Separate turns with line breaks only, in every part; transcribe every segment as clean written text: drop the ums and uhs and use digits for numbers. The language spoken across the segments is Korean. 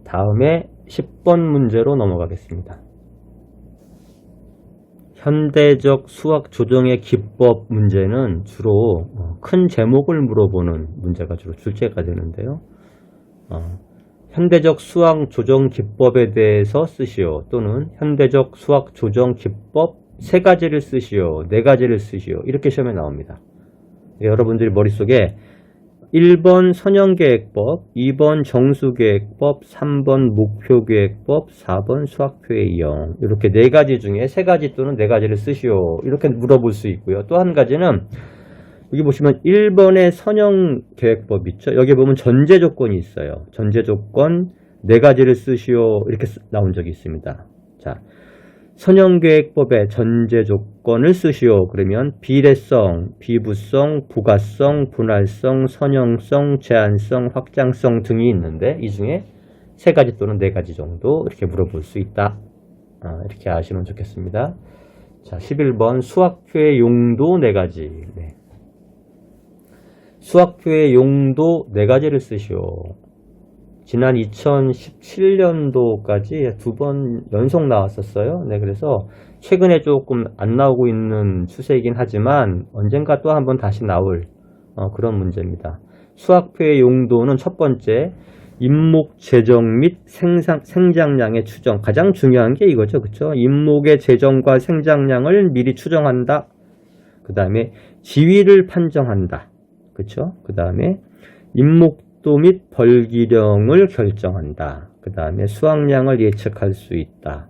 다음에 10번 문제로 넘어가겠습니다. 현대적 수학 조정의 기법 문제는 주로 큰 제목을 물어보는 문제가 주로 출제가 되는데요. 현대적 수학 조정 기법에 대해서 쓰시오, 또는 현대적 수학 조정 기법 3가지를 쓰시오, 4가지를 쓰시오, 이렇게 시험에 나옵니다. 여러분들이 머릿속에 1번 선형계획법, 2번 정수계획법, 3번 목표계획법, 4번 수학표의 이형, 이렇게 4가지 중에 3가지 또는 4가지를 쓰시오, 이렇게 물어볼 수 있고요. 또 한 가지는 여기 보시면 1번의 선형계획법 있죠. 여기 보면 전제조건이 있어요. 전제조건 4가지를 쓰시오, 이렇게 나온 적이 있습니다. 자, 선형계획법의 전제조건을 쓰시오. 그러면 비례성, 비부성, 부가성, 분할성, 선형성, 제한성, 확장성 등이 있는데 이 중에 3가지 또는 4가지 정도 이렇게 물어볼 수 있다. 이렇게 아시면 좋겠습니다. 자, 11번 수학표의 용도 4가지. 네. 수학표의 용도 4가지를 쓰시오. 지난 2017년도까지 2번 연속 나왔었어요. 네, 그래서 최근에 조금 안 나오고 있는 추세이긴 하지만 언젠가 또 한번 다시 나올 그런 문제입니다. 수학표의 용도는 첫 번째, 인목 재정 및 생장량의 추정. 가장 중요한 게 이거죠. 그쵸? 인목의 재정과 생장량을 미리 추정한다. 그 다음에 지위를 판정한다. 그쵸? 그 다음에 인목도 및 벌기령을 결정한다. 그 다음에 수확량을 예측할 수 있다.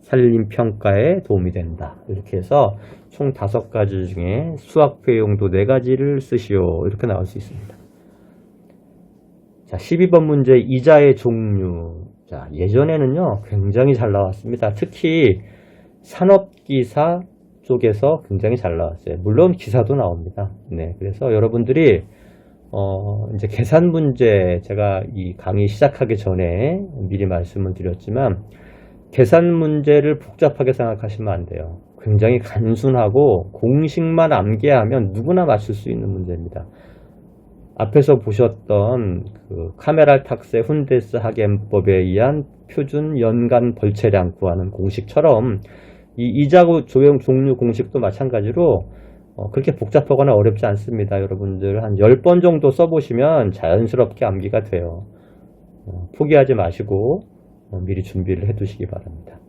산림평가에 도움이 된다. 이렇게 해서 총 5가지 중에 수학표의 용도 4가지를 쓰시오, 이렇게 나올 수 있습니다. 자, 12번 문제 이자의 종류. 자, 예전에는요 굉장히 잘 나왔습니다. 특히 산업기사 쪽에서 굉장히 잘 나왔어요. 물론 기사도 나옵니다. 네, 그래서 여러분들이 이제 계산 문제, 제가 이 강의 시작하기 전에 미리 말씀을 드렸지만 계산 문제를 복잡하게 생각하시면 안 돼요. 굉장히 단순하고 공식만 암기하면 누구나 맞출 수 있는 문제입니다. 앞에서 보셨던 그 카메랄 탁세 훈데스 하겐법에 의한 표준 연간 벌채량 구하는 공식처럼 이 이자 조형 종류 공식도 마찬가지로 그렇게 복잡하거나 어렵지 않습니다. 여러분들 한 10번 정도 써보시면 자연스럽게 암기가 돼요. 포기하지 마시고 미리 준비를 해 두시기 바랍니다.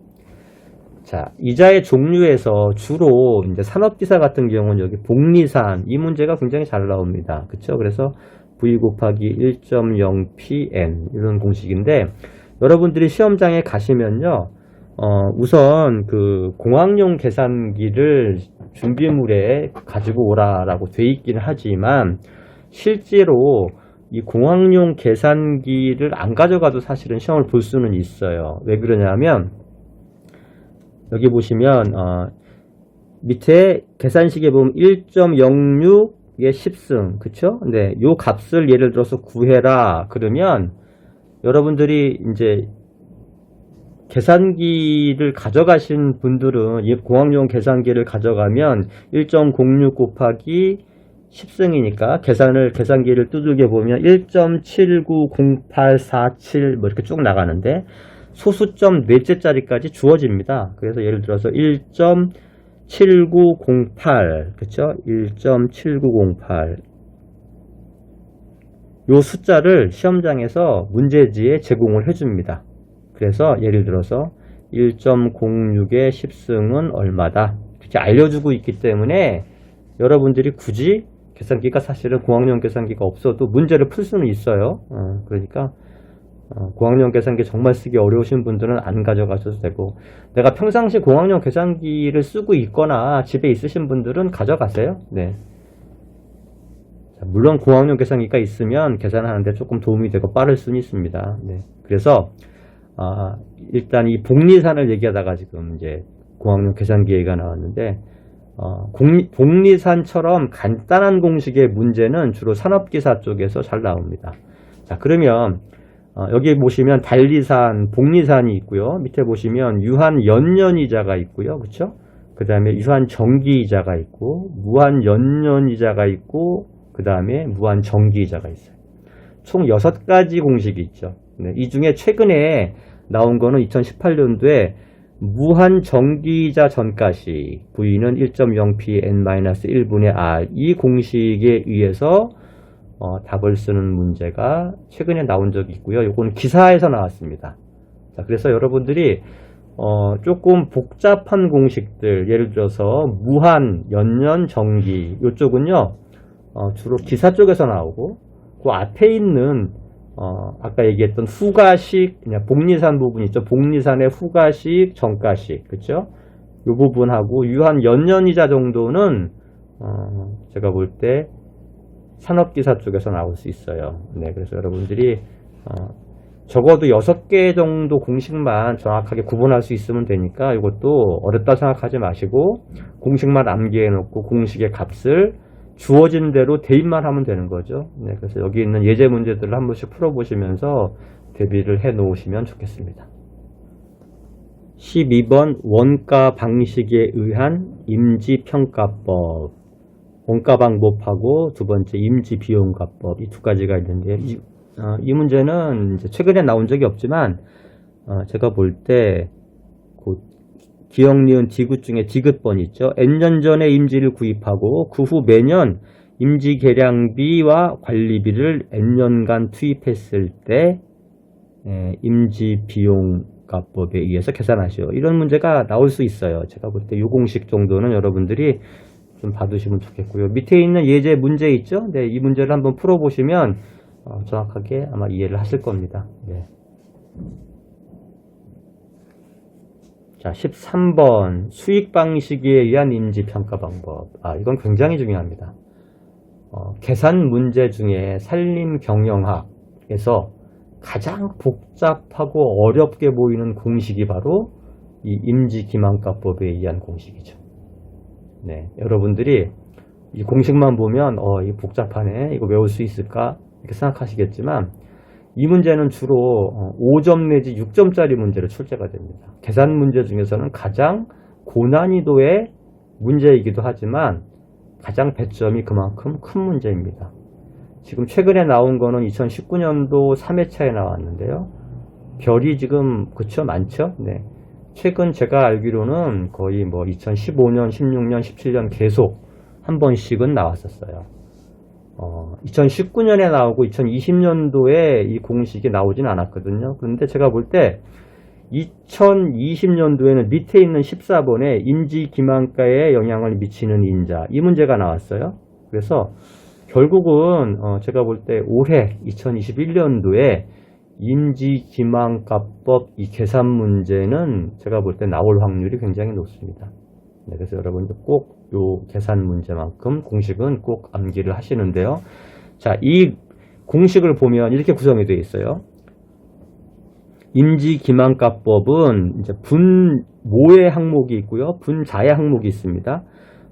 자, 이자의 종류에서 주로 이제 산업기사 같은 경우는 여기 복리산, 이 문제가 굉장히 잘 나옵니다. 그쵸? 그래서 V 곱하기 1.0pn 이런 공식인데 여러분들이 시험장에 가시면요, 우선 그 공학용 계산기를 준비물에 가지고 오라라고 돼 있긴 하지만 실제로 이 공학용 계산기를 안 가져가도 사실은 시험을 볼 수는 있어요. 왜 그러냐면 여기 보시면 밑에 계산식에 보면 1.06의 10승, 그쵸? 근데 요 값을 예를 들어서 구해라 그러면 여러분들이 이제 계산기를 가져가신 분들은 이 공학용 계산기를 가져가면 1.06 곱하기 10승이니까 계산기를 두들겨 보면 1.790847 뭐 이렇게 쭉 나가는데 소수점 넷째 자리까지 주어집니다. 그래서 예를 들어서 1.7908, 그쵸? 1.7908. 요 숫자를 시험장에서 문제지에 제공을 해줍니다. 그래서 예를 들어서 1.06의 10승은 얼마다, 이렇게 알려주고 있기 때문에 여러분들이 굳이 계산기가 사실은 공학용 계산기가 없어도 문제를 풀 수는 있어요. 그러니까 공학용 계산기 정말 쓰기 어려우신 분들은 안 가져가셔도 되고, 내가 평상시 공학용 계산기를 쓰고 있거나 집에 있으신 분들은 가져가세요. 네. 자, 물론 공학용 계산기가 있으면 계산하는데 조금 도움이 되고 빠를 수는 있습니다. 네. 그래서 일단 이 복리산을 얘기하다가 지금 이제 공학용 계산기 얘기가 나왔는데 복리산처럼 간단한 공식의 문제는 주로 산업기사 쪽에서 잘 나옵니다. 자, 그러면 여기 보시면 단리산, 복리산이 있고요. 밑에 보시면 유한 연년이자가 있고요. 그렇죠? 그 다음에 유한 정기이자가 있고 무한 연년이자가 있고 그 다음에 무한 정기이자가 있어요. 총 6가지 공식이 있죠. 네, 이 중에 최근에 나온 거는 2018년도에 무한 전기자 전가시 V는 1.0p n-1분의 r 이 공식에 의해서 답을 쓰는 문제가 최근에 나온 적이 있고요. 이거는 기사에서 나왔습니다. 자, 그래서 여러분들이 조금 복잡한 공식들, 예를 들어서 무한, 연년, 정기 이쪽은요 주로 기사 쪽에서 나오고, 그 앞에 있는 아까 얘기했던 후가식, 그냥 복리산 부분 있죠. 복리산의 후가식, 정가식, 그렇죠? 이 부분하고 유한 연년이자 정도는 제가 볼 때 산업기사 쪽에서 나올 수 있어요. 네, 그래서 여러분들이 적어도 6개 정도 공식만 정확하게 구분할 수 있으면 되니까 이것도 어렵다 생각하지 마시고 공식만 암기해 놓고 공식의 값을 주어진 대로 대입만 하면 되는 거죠. 네, 그래서 여기 있는 예제 문제들을 한 번씩 풀어보시면서 대비를 해 놓으시면 좋겠습니다. 12번 원가 방식에 의한 임지평가법. 원가 방법하고 두 번째 임지비용가법, 이 두 가지가 있는데 이 문제는 이제 최근에 나온 적이 없지만 제가 볼 때 기역, 니은, 디귿 중에 디귿번 있죠. N년 전에 임지를 구입하고 그 후 매년 임지 계량비와 관리비를 N년간 투입했을 때 임지 비용가법에 의해서 계산하시오. 이런 문제가 나올 수 있어요. 제가 볼 때 이 공식 정도는 여러분들이 좀 봐두시면 좋겠고요. 밑에 있는 예제 문제 있죠. 네, 이 문제를 한번 풀어보시면 정확하게 아마 이해를 하실 겁니다. 네. 자, 13번 수익 방식에 의한 임지평가 방법. 이건 굉장히 중요합니다. 계산 문제 중에 산림경영학에서 가장 복잡하고 어렵게 보이는 공식이 바로 이 임지기만가법에 의한 공식이죠. 네, 여러분들이 이 공식만 보면 이 복잡하네, 이거 외울 수 있을까 이렇게 생각하시겠지만 이 문제는 주로 5점 내지 6점짜리 문제로 출제가 됩니다. 계산 문제 중에서는 가장 고난이도의 문제이기도 하지만 가장 배점이 그만큼 큰 문제입니다. 지금 최근에 나온 거는 2019년도 3회차에 나왔는데요. 별이 지금 그쵸 많죠? 네. 최근 제가 알기로는 거의 2015년, 16년, 17년 계속 한 번씩은 나왔었어요. 2019년에 나오고 2020년도에 이 공식이 나오진 않았거든요. 그런데 제가 볼 때 2020년도에는 밑에 있는 14번에 임지기만가에 영향을 미치는 인자, 이 문제가 나왔어요. 그래서 결국은 제가 볼 때 올해 2021년도에 임지기만가법 이 계산 문제는 제가 볼 때 나올 확률이 굉장히 높습니다. 네, 그래서 여러분들 꼭 요 계산 문제만큼 공식은 꼭 암기를 하시는데요. 자, 이 공식을 보면 이렇게 구성이 되어 있어요. 임지기만가법은 이제 분모의 항목이 있고요. 분자의 항목이 있습니다.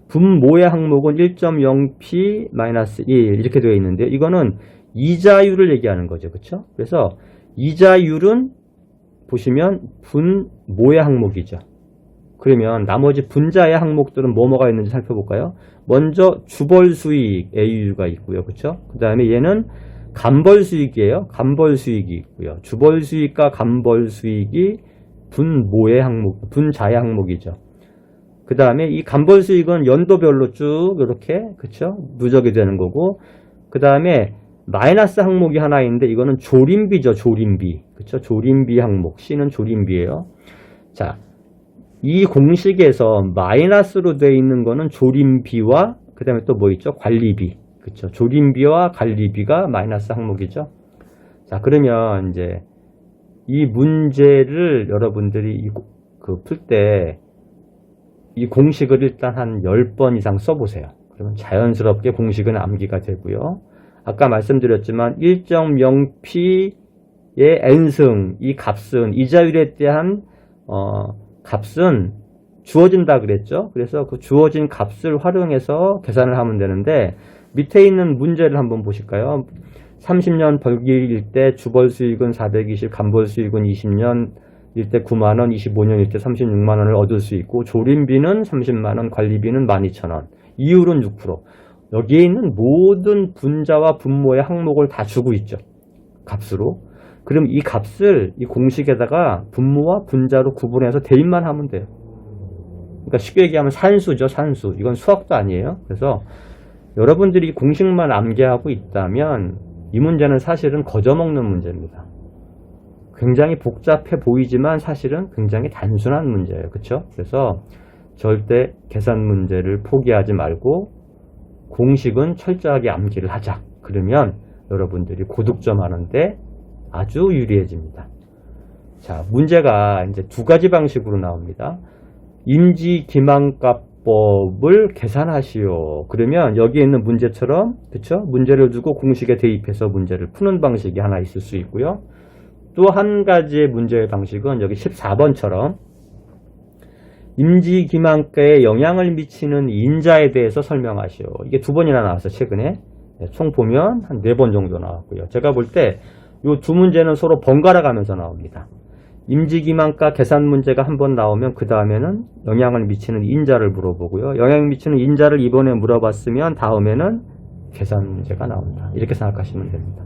분모의 항목은 1.0p-1 이렇게 되어 있는데 이거는 이자율을 얘기하는 거죠. 그렇죠? 그래서 이자율은 보시면 분모의 항목이죠. 그러면 나머지 분자의 항목들은 뭐가 있는지 살펴볼까요? 먼저 주벌수익 AU가 있고요. 그렇죠? 그 다음에 얘는 간벌수익이에요. 간벌수익이 있고요. 주벌수익과 간벌수익이 분모의 항목, 분자의 항목이죠. 그 다음에 이 간벌수익은 연도별로 쭉 이렇게 그렇죠? 누적이 되는 거고, 그 다음에 마이너스 항목이 하나 있는데 이거는 조림비죠. 조림비. 그렇죠? 조림비 항목. C는 조림비예요. 자, 이 공식에서 마이너스로 되어 있는 거는 조림비와 그 다음에 또 뭐 있죠? 관리비. 그렇죠? 조림비와 관리비가 마이너스 항목이죠. 자, 그러면 이제 이 문제를 여러분들이 풀 때 이 공식을 일단 한 10번 이상 써보세요. 그러면 자연스럽게 공식은 암기가 되고요. 아까 말씀드렸지만 1.0p의 n승, 이 값은 이자율에 대한 값은 주어진다 그랬죠. 그래서 그 주어진 값을 활용해서 계산을 하면 되는데 밑에 있는 문제를 한번 보실까요? 30년 벌기일 때 주벌수익은 420, 간벌수익은 20년 일 때 9만원, 25년 일 때 36만원을 얻을 수 있고 조림비는 30만원, 관리비는 12,000원, 이율은 6%. 여기에 있는 모든 분자와 분모의 항목을 다 주고 있죠. 값으로. 그럼 이 값을 이 공식에다가 분모와 분자로 구분해서 대입만 하면 돼요. 그러니까 쉽게 얘기하면 산수죠, 산수. 이건 수학도 아니에요. 그래서 여러분들이 공식만 암기하고 있다면 이 문제는 사실은 거저먹는 문제입니다. 굉장히 복잡해 보이지만 사실은 굉장히 단순한 문제예요. 그렇죠? 그래서 절대 계산 문제를 포기하지 말고 공식은 철저하게 암기를 하자. 그러면 여러분들이 고득점 하는데 아주 유리해집니다. 자, 문제가 이제 두 가지 방식으로 나옵니다. 임지기만값법을 계산하시오. 그러면 여기에 있는 문제처럼, 그쵸? 문제를 두고 공식에 대입해서 문제를 푸는 방식이 하나 있을 수 있고요. 또 한 가지의 문제의 방식은 여기 14번처럼 임지기만가에 영향을 미치는 인자에 대해서 설명하시오. 이게 두 번이나 나왔어요, 최근에. 총 보면 한 4번 정도 나왔고요. 제가 볼 때 이 두 문제는 서로 번갈아 가면서 나옵니다. 임지기만가 계산 문제가 한 번 나오면 그 다음에는 영향을 미치는 인자를 물어보고요. 영향을 미치는 인자를 이번에 물어봤으면 다음에는 계산 문제가 나온다. 이렇게 생각하시면 됩니다.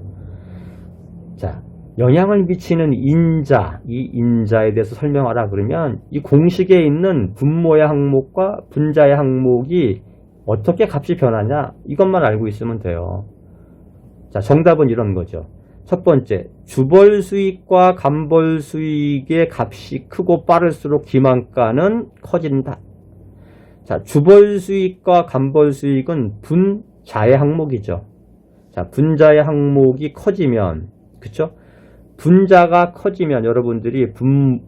자, 영향을 미치는 인자, 이 인자에 대해서 설명하라 그러면 이 공식에 있는 분모의 항목과 분자의 항목이 어떻게 값이 변하냐 이것만 알고 있으면 돼요. 자, 정답은 이런 거죠. 첫 번째, 주벌수익과 감벌수익의 값이 크고 빠를수록 기만가는 커진다. 자, 주벌수익과 감벌수익은 분자의 항목이죠. 자, 분자의 항목이 커지면, 그쵸? 분자가 커지면 여러분들이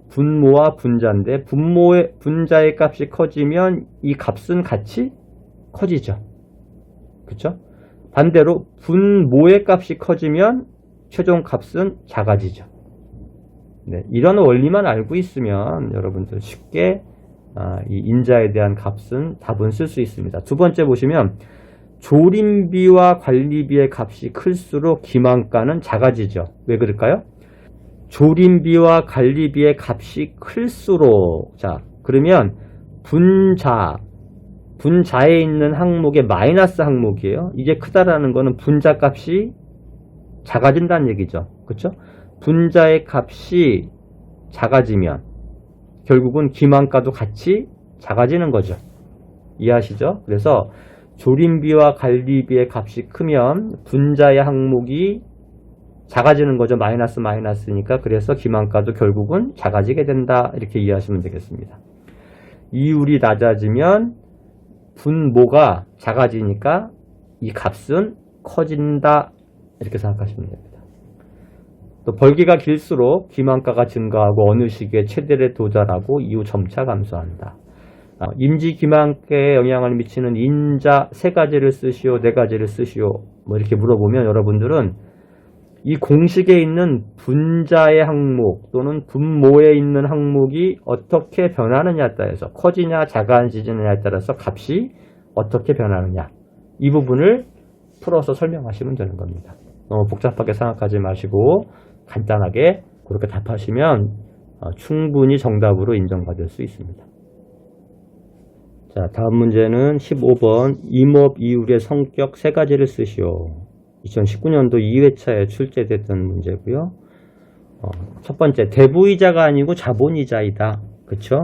분모와 분자인데 분자의 값이 커지면 이 값은 같이 커지죠. 그쵸? 반대로 분모의 값이 커지면 최종 값은 작아지죠. 네, 이런 원리만 알고 있으면 여러분들 쉽게 이 인자에 대한 답은 쓸 수 있습니다. 두 번째 보시면 조림비와 관리비의 값이 클수록 기만가는 작아지죠. 왜 그럴까요? 조림비와 관리비의 값이 클수록, 자, 그러면 분자에 있는 항목의 마이너스 항목이에요. 이게 크다라는 거는 분자 값이 작아진다는 얘기죠. 그렇죠? 분자의 값이 작아지면 결국은 기만가도 같이 작아지는 거죠. 이해하시죠? 그래서 조림비와 관리비의 값이 크면 분자의 항목이 작아지는 거죠. 마이너스니까. 그래서 기만가도 결국은 작아지게 된다. 이렇게 이해하시면 되겠습니다. 이율이 낮아지면 분모가 작아지니까 이 값은 커진다. 이렇게 생각하시면 됩니다. 또 벌기가 길수록 기만가가 증가하고 어느 시기에 최대에 도달하고 이후 점차 감소한다. 임지기만가에 영향을 미치는 인자 3가지를 쓰시오, 4가지를 쓰시오. 뭐 이렇게 물어보면 여러분들은 이 공식에 있는 분자의 항목 또는 분모에 있는 항목이 어떻게 변하느냐에 따라서 커지냐 작아지느냐에 따라서 값이 어떻게 변하느냐 이 부분을 풀어서 설명하시면 되는 겁니다. 너무 복잡하게 생각하지 마시고 간단하게 그렇게 답하시면 충분히 정답으로 인정받을 수 있습니다. 자, 다음 문제는 15번 임업 이율의 성격 3가지를 쓰시오. 2019년도 2회차에 출제됐던 문제고요. 첫 번째, 대부이자가 아니고 자본이자이다. 그쵸?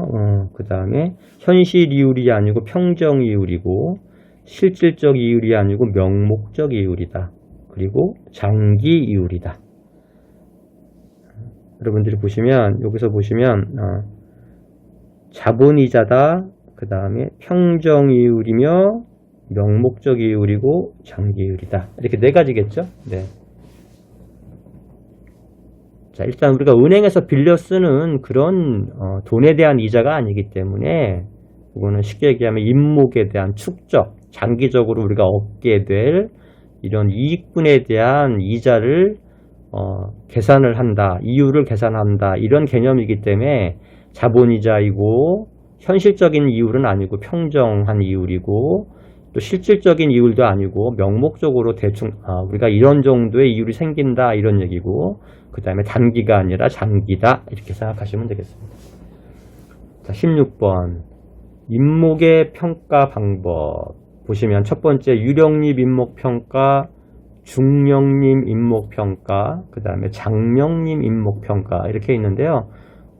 그 다음에 현실 이율이 아니고 평정 이율이고 실질적 이율이 아니고 명목적 이율이다. 그리고 장기 이율이다. 여러분들이 보시면 여기서 보시면 자본이자다. 그 다음에 평정 이율이며 명목적 이율이고 장기 이율이다. 이렇게 4가지겠죠? 네. 자, 일단 우리가 은행에서 빌려 쓰는 그런 돈에 대한 이자가 아니기 때문에 이거는 쉽게 얘기하면 임목에 대한 축적, 장기적으로 우리가 얻게 될 이런 이익분에 대한 이자를 계산을 한다, 이율을 계산한다 이런 개념이기 때문에 자본이자이고 현실적인 이율은 아니고 평정한 이율이고 또 실질적인 이율도 아니고 명목적으로 대충 우리가 이런 정도의 이율이 생긴다 이런 얘기고 그 다음에 단기가 아니라 장기다 이렇게 생각하시면 되겠습니다. 자, 16번 임목의 평가 방법 보시면 첫 번째 유령립 임목평가 중령님 인목평가, 그 다음에 장령님 인목평가 이렇게 있는데요.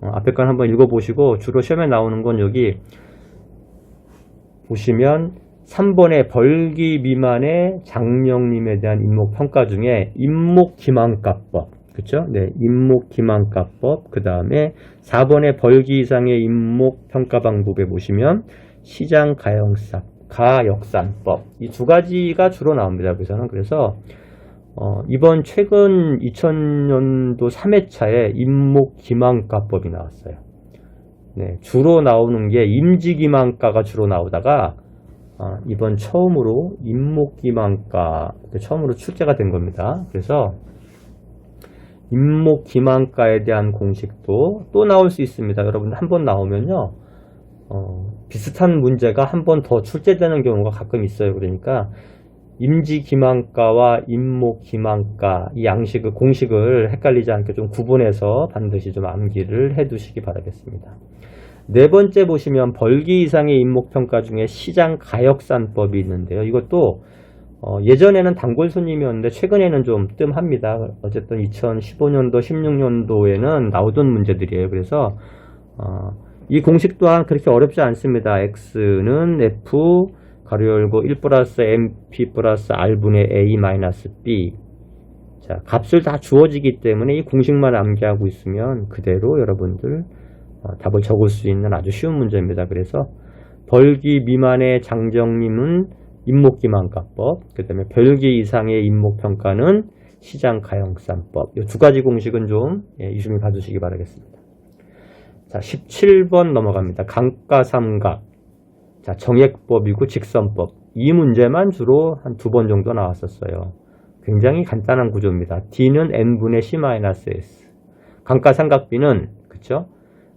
앞에 건 한번 읽어보시고 주로 시험에 나오는 건 여기 보시면 3번의 벌기 미만의 장령님에 대한 인목평가 중에 인목기만가법, 그쵸? 네, 인목기만가법, 그 다음에 4번의 벌기 이상의 인목평가 방법에 보시면 시장가역산법, 이 두 가지가 주로 나옵니다. 그래서 이번 최근 2000년도 3회차에 인목기만가법이 나왔어요. 네, 주로 나오는 게 임지기만가가 주로 나오다가 이번 처음으로 인목기만가 처음으로 출제가 된 겁니다. 그래서 인목기만가에 대한 공식도 또 나올 수 있습니다. 여러분 한 번 나오면요 비슷한 문제가 한 번 더 출제되는 경우가 가끔 있어요. 그러니까 임지기만가와 인목기만가 이 양식을 공식을 헷갈리지 않게 좀 구분해서 반드시 좀 암기를 해 두시기 바라겠습니다. 네 번째 보시면 벌기 이상의 인목평가 중에 시장가역산법이 있는데요. 이것도 예전에는 단골 손님이었는데 최근에는 좀 뜸합니다. 어쨌든 2015년도, 16년도에는 나오던 문제들이에요. 그래서 이 공식 또한 그렇게 어렵지 않습니다. X는 F 가로 열고 1 플러스 MP 플러스 R분의 A 마이너스 B. 자, 값을 다 주어지기 때문에 이 공식만 암기하고 있으면 그대로 여러분들 답을 적을 수 있는 아주 쉬운 문제입니다. 그래서 벌기 미만의 장정님은 인목기만가법, 그 다음에 벌기 이상의 인목평가는 시장가역산법. 이 두 가지 공식은 좀 유심히 봐주시기 바라겠습니다. 자, 17번 넘어갑니다. 강가삼각. 자, 정액법이고 직선법. 이 문제만 주로 한 두 번 정도 나왔었어요. 굉장히 간단한 구조입니다. D는 N분의 C-S. 강가삼각비는, 그쵸?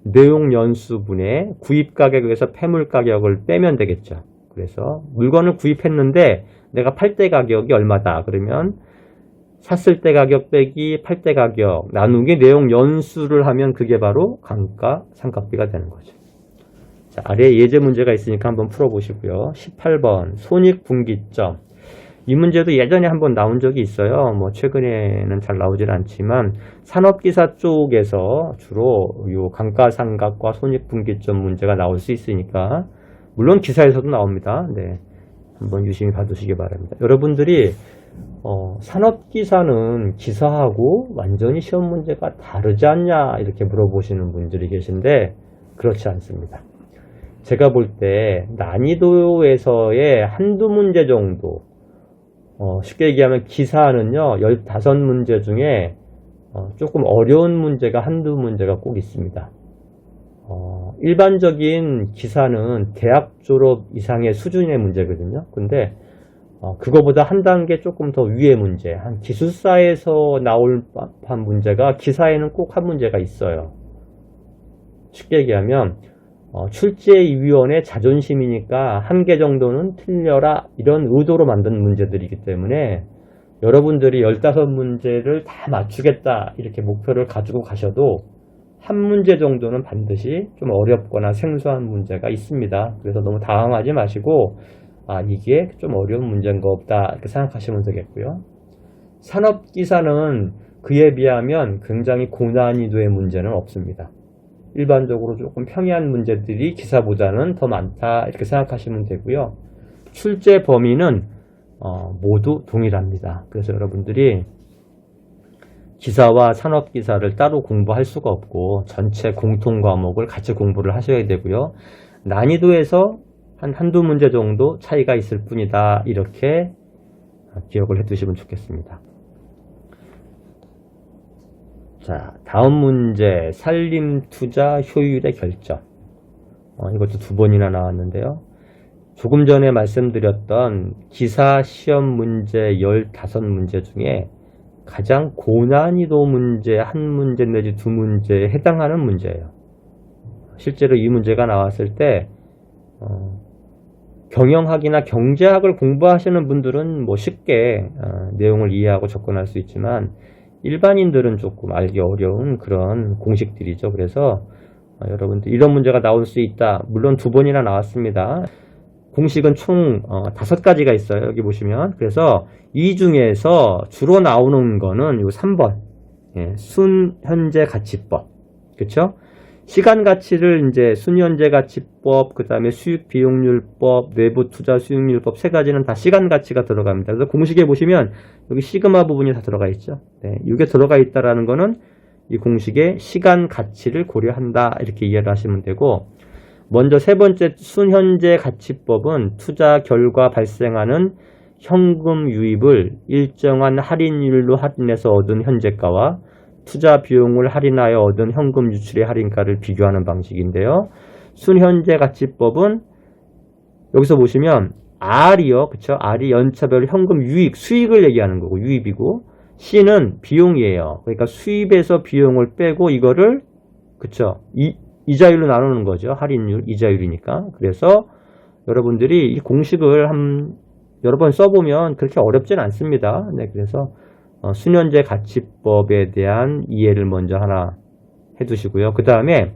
내용 연수분의 구입 가격에서 폐물 가격을 빼면 되겠죠. 그래서 물건을 구입했는데 내가 팔 때 가격이 얼마다 그러면 샀을 때 가격 빼기 팔 때 가격 나누기 내용 연수를 하면 그게 바로 강가삼각비가 되는 거죠. 자, 아래에 예제 문제가 있으니까 한번 풀어보시고요. 18번 손익분기점. 이 문제도 예전에 한번 나온 적이 있어요. 뭐 최근에는 잘 나오질 않지만 산업기사 쪽에서 주로 요 감가상각과 손익분기점 문제가 나올 수 있으니까 물론 기사에서도 나옵니다. 네, 한번 유심히 봐두시기 바랍니다. 여러분들이 산업기사는 기사하고 완전히 시험 문제가 다르지 않냐 이렇게 물어보시는 분들이 계신데 그렇지 않습니다. 제가 볼 때 난이도에서의 한두 문제 정도 쉽게 얘기하면 기사는요 15문제 중에 조금 어려운 문제가 한두 문제가 꼭 있습니다. 일반적인 기사는 대학 졸업 이상의 수준의 문제거든요. 근데 그거보다 한 단계 조금 더 위의 문제, 한 기술사에서 나올 법한 문제가 기사에는 꼭 한 문제가 있어요. 쉽게 얘기하면 출제위원회 자존심이니까 한 개 정도는 틀려라 이런 의도로 만든 문제들이기 때문에 여러분들이 15문제를 다 맞추겠다 이렇게 목표를 가지고 가셔도 한 문제 정도는 반드시 좀 어렵거나 생소한 문제가 있습니다. 그래서 너무 당황하지 마시고 이게 좀 어려운 문제인가 없다 이렇게 생각하시면 되겠고요. 산업기사는 그에 비하면 굉장히 고난이도의 문제는 없습니다. 일반적으로 조금 평이한 문제들이 기사보다는 더 많다 이렇게 생각하시면 되고요. 출제 범위는 모두 동일합니다. 그래서 여러분들이 기사와 산업기사를 따로 공부할 수가 없고 전체 공통 과목을 같이 공부를 하셔야 되고요. 난이도에서 한두 문제 정도 차이가 있을 뿐이다 이렇게 기억을 해 두시면 좋겠습니다. 자, 다음 문제 산림투자 효율의 결정. 이것도 두 번이나 나왔는데요. 조금 전에 말씀드렸던 기사 시험 문제 15문제 중에 가장 고난이도 문제 한 문제 내지 두 문제에 해당하는 문제예요. 실제로 이 문제가 나왔을 때 경영학이나 경제학을 공부하시는 분들은 뭐 쉽게 내용을 이해하고 접근할 수 있지만 일반인들은 조금 알기 어려운 그런 공식들이죠. 그래서 여러분들 이런 문제가 나올 수 있다. 물론 두 번이나 나왔습니다. 공식은 총 5가지가 있어요. 여기 보시면. 그래서 이 중에서 주로 나오는 거는 요 3번. 예, 순현재 가치법. 그쵸? 시간 가치를 이제 순현재 가치법, 그 다음에 수익 비용률법, 내부 투자 수익률법 3가지는 다 시간 가치가 들어갑니다. 그래서 공식에 보시면 여기 시그마 부분이 다 들어가 있죠. 네, 이게 들어가 있다라는 거는 이 공식의 시간 가치를 고려한다. 이렇게 이해를 하시면 되고, 먼저 3번째 순현재 가치법은 투자 결과 발생하는 현금 유입을 일정한 할인율로 할인해서 얻은 현재가와 투자 비용을 할인하여 얻은 현금 유출의 할인가를 비교하는 방식인데요. 순현재 가치법은 여기서 보시면 R이요. 그쵸? R이 연차별 현금 유익, 수익을 얘기하는 거고, 유입이고, C는 비용이에요. 그러니까 수입에서 비용을 빼고 이거를, 그쵸? 이자율로 나누는 거죠. 할인율, 이자율이니까. 그래서 여러분들이 이 공식을 여러 번 써보면 그렇게 어렵진 않습니다. 네, 그래서 순현재 가치법에 대한 이해를 먼저 하나 해두시고요. 그 다음에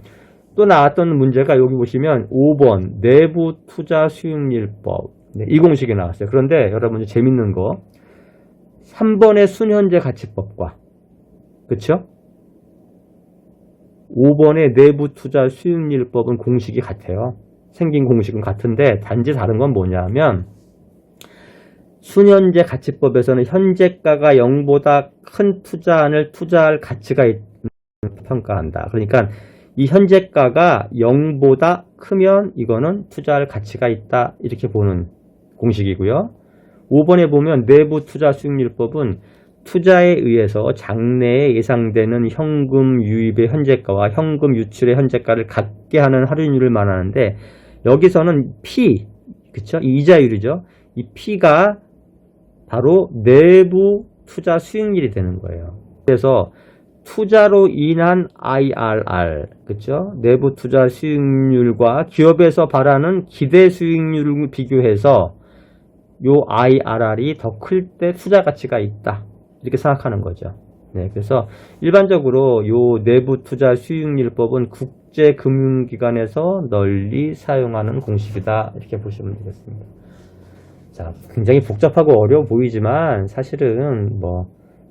또 나왔던 문제가 여기 보시면 5번 내부 투자 수익률법. 네, 이 공식이 나왔어요. 그런데 여러분들 재밌는 거 3번의 순현재 가치법과 그쵸? 5번의 내부 투자 수익률법은 공식이 같아요. 생긴 공식은 같은데 단지 다른 건 뭐냐면 순현재 가치법에서는 현재가가 0보다 큰 투자안을 투자할 가치가 있는 평가한다. 그러니까 이 현재가가 0보다 크면 이거는 투자할 가치가 있다. 이렇게 보는 공식이고요. 5번에 보면 내부 투자 수익률법은 투자에 의해서 장래에 예상되는 현금 유입의 현재가와 현금 유출의 현재가를 같게 하는 할인율을 말하는데 여기서는 P, 그쵸? 이 이자율이죠. 이 P가 바로 내부 투자 수익률이 되는 거예요. 그래서 투자로 인한 IRR, 그쵸? 내부 투자 수익률과 기업에서 바라는 기대 수익률을 비교해서 요 IRR이 더 클 때 투자 가치가 있다. 이렇게 생각하는 거죠. 네, 그래서 일반적으로 요 내부 투자 수익률법은 국제금융기관에서 널리 사용하는 공식이다. 이렇게 보시면 되겠습니다. 자, 굉장히 복잡하고 어려워 보이지만 사실은 뭐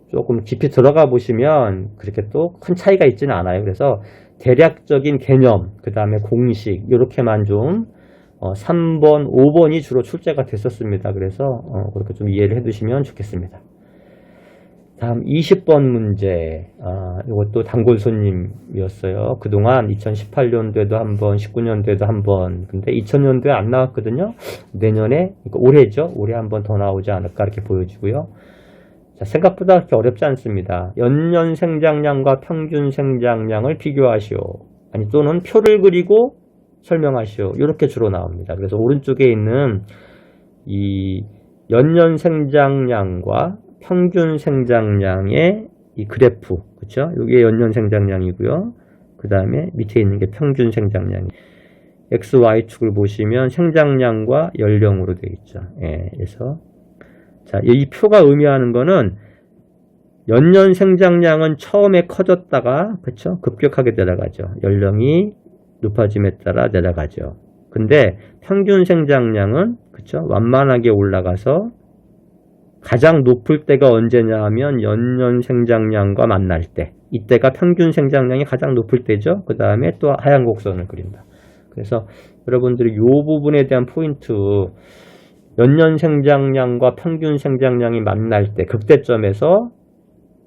조금 깊이 들어가 보시면 그렇게 또 큰 차이가 있지는 않아요. 그래서 대략적인 개념, 그 다음에 공식 이렇게만 좀 3번, 5번이 주로 출제가 됐었습니다. 그래서 그렇게 좀 이해를 해두시면 좋겠습니다. 다음 20번 문제. 이것도 단골 손님이었어요. 그동안 2018년도에도 한번, 19년도에도 한번, 근데 2000년도에 안 나왔거든요. 내년에, 그러니까 올해죠. 올해 한번 더 나오지 않을까 이렇게 보여지고요. 자, 생각보다 그렇게 어렵지 않습니다. 연년 생장량과 평균 생장량을 비교하시오. 아니, 또는 표를 그리고 설명하시오. 이렇게 주로 나옵니다. 그래서 오른쪽에 있는 이 연년 생장량과 평균 생장량의 이 그래프, 그쵸? 이게 연년 생장량이고요. 그 다음에 밑에 있는 게 평균 생장량이. X, Y축을 보시면 생장량과 연령으로 되어 있죠. 예, 그래서 자, 이 표가 의미하는 거는 연년 생장량은 처음에 커졌다가, 그쵸? 급격하게 내려가죠. 연령이 높아짐에 따라 내려가죠. 근데 평균 생장량은, 그쵸? 완만하게 올라가서 가장 높을 때가 언제냐 하면 연년 생장량과 만날 때, 이때가 평균 생장량이 가장 높을 때죠. 그 다음에 또 하얀 곡선을 그린다. 그래서 여러분들이 이 부분에 대한 포인트, 연년 생장량과 평균 생장량이 만날 때 극대점에서,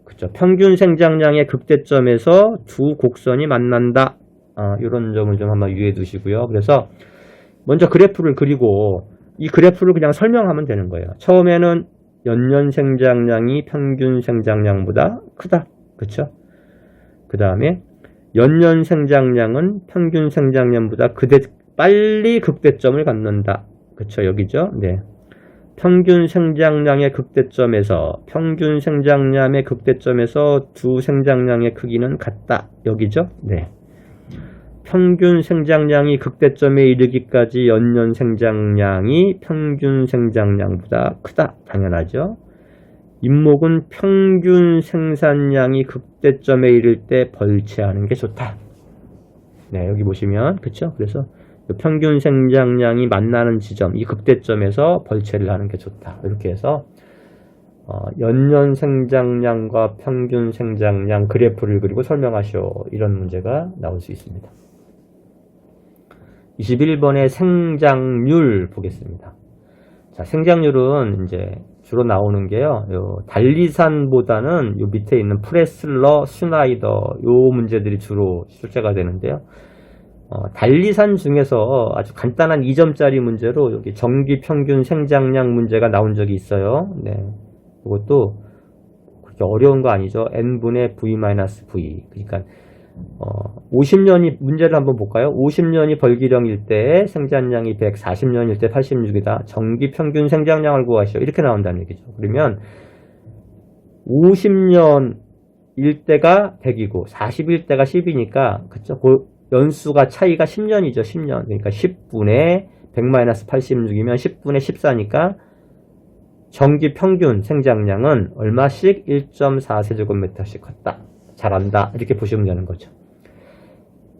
그쵸, 평균 생장량의 극대점에서 두 곡선이 만난다. 이런 점을 좀 한번 유의해 두시고요. 그래서 먼저 그래프를 그리고 이 그래프를 그냥 설명하면 되는 거예요. 처음에는 연년 생장량이 평균 생장량보다 크다. 그쵸? 그 다음에 연년 생장량은 평균 생장량보다 빨리 극대점을 갖는다. 그쵸? 여기죠? 네. 평균 생장량의 극대점에서 평균 생장량의 극대점에서 두 생장량의 크기는 같다. 여기죠? 네. 평균 생장량이 극대점에 이르기까지 연년 생장량이 평균 생장량보다 크다. 당연하죠. 임목은 평균 생산량이 극대점에 이를 때 벌채하는 게 좋다. 네, 여기 보시면, 그쵸? 그래서 평균 생장량이 만나는 지점, 이 극대점에서 벌채를 하는 게 좋다. 이렇게 해서 연년 생장량과 평균 생장량 그래프를 그리고 설명하시오. 이런 문제가 나올 수 있습니다. 21번의 생장률 보겠습니다. 자, 생장률은 이제 주로 나오는 게요. 요 달리산보다는 요 밑에 있는 프레슬러, 슈나이더 요 문제들이 주로 출제가 되는데요. 달리산 중에서 아주 간단한 2점짜리 문제로 여기 정기 평균 생장량 문제가 나온 적이 있어요. 네. 이것도 그렇게 어려운 거 아니죠. n분의 v-v. 그러니까 50년이 문제를 한번 볼까요? 50년이 벌기령일 때 생산량이 100, 40년일 때 86이다. 정기 평균 생산량을 구하시오. 이렇게 나온다는 얘기죠. 그러면 50년일 때가 100이고 40일 때가 10이니까 그쵸? 그 연수가 차이가 10년이죠. 10년. 그러니까 10분의 100-86이면 10분의 14니까 정기 평균 생장량은 얼마씩 1.4세제곱미터씩 컸다. 잘한다. 이렇게 보시면 되는 거죠.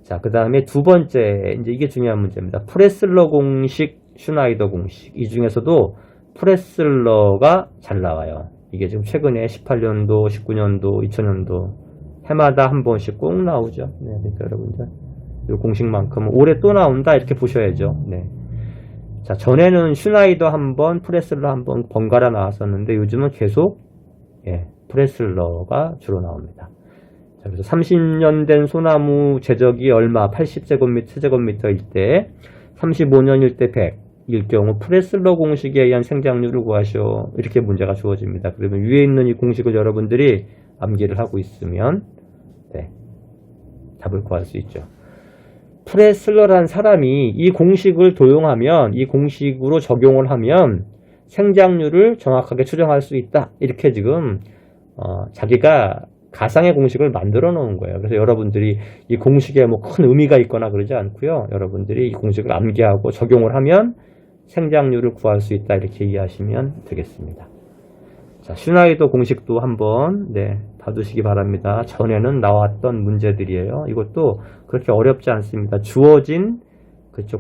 자, 그 다음에 두 번째, 이제 이게 중요한 문제입니다. 프레슬러 공식, 슈나이더 공식. 이 중에서도 프레슬러가 잘 나와요. 이게 지금 최근에 18년도, 19년도, 2000년도 해마다 한 번씩 꼭 나오죠. 네, 그러니까 여러분들 이 공식만큼은 올해 또 나온다 이렇게 보셔야죠. 네. 자, 전에는 슈나이더 한 번, 프레슬러 한 번 번갈아 나왔었는데 요즘은 계속 프레슬러가 주로 나옵니다. 자, 그래서 30년 된 소나무 제적이 얼마 80세제곱미터일 때 35년일 때 100일 경우 프레슬러 공식에 의한 생장률을 구하시오. 이렇게 문제가 주어집니다. 그러면 위에 있는 이 공식을 여러분들이 암기를 하고 있으면 답을 구할 수 있죠. 프레슬러란 사람이 이 공식을 도용하면 이 공식으로 적용을 하면 생장률을 정확하게 추정할 수 있다. 이렇게 지금 자기가 가상의 공식을 만들어 놓은 거예요. 그래서 여러분들이 이 공식에 뭐 큰 의미가 있거나 그러지 않고요. 여러분들이 이 공식을 암기하고 적용을 하면 생장률을 구할 수 있다. 이렇게 이해하시면 되겠습니다. 자, 슈나이더 공식도 한번 봐두시기 바랍니다. 전에는 나왔던 문제들이에요. 이것도 그렇게 어렵지 않습니다. 주어진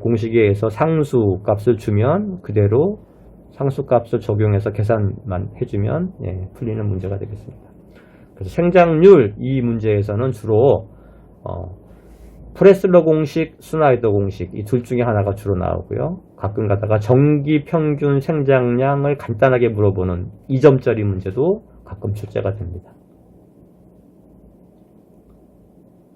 공식에 의해서 상수 값을 주면 그대로 상수 값을 적용해서 계산만 해주면 풀리는 문제가 되겠습니다. 그래서 생장률 이 문제에서는 주로 프레슬러 공식, 슈나이더 공식 이 둘 중에 하나가 주로 나오고요. 가끔 가다가 정기 평균 생장량을 간단하게 물어보는 2점짜리 문제도 가끔 출제가 됩니다.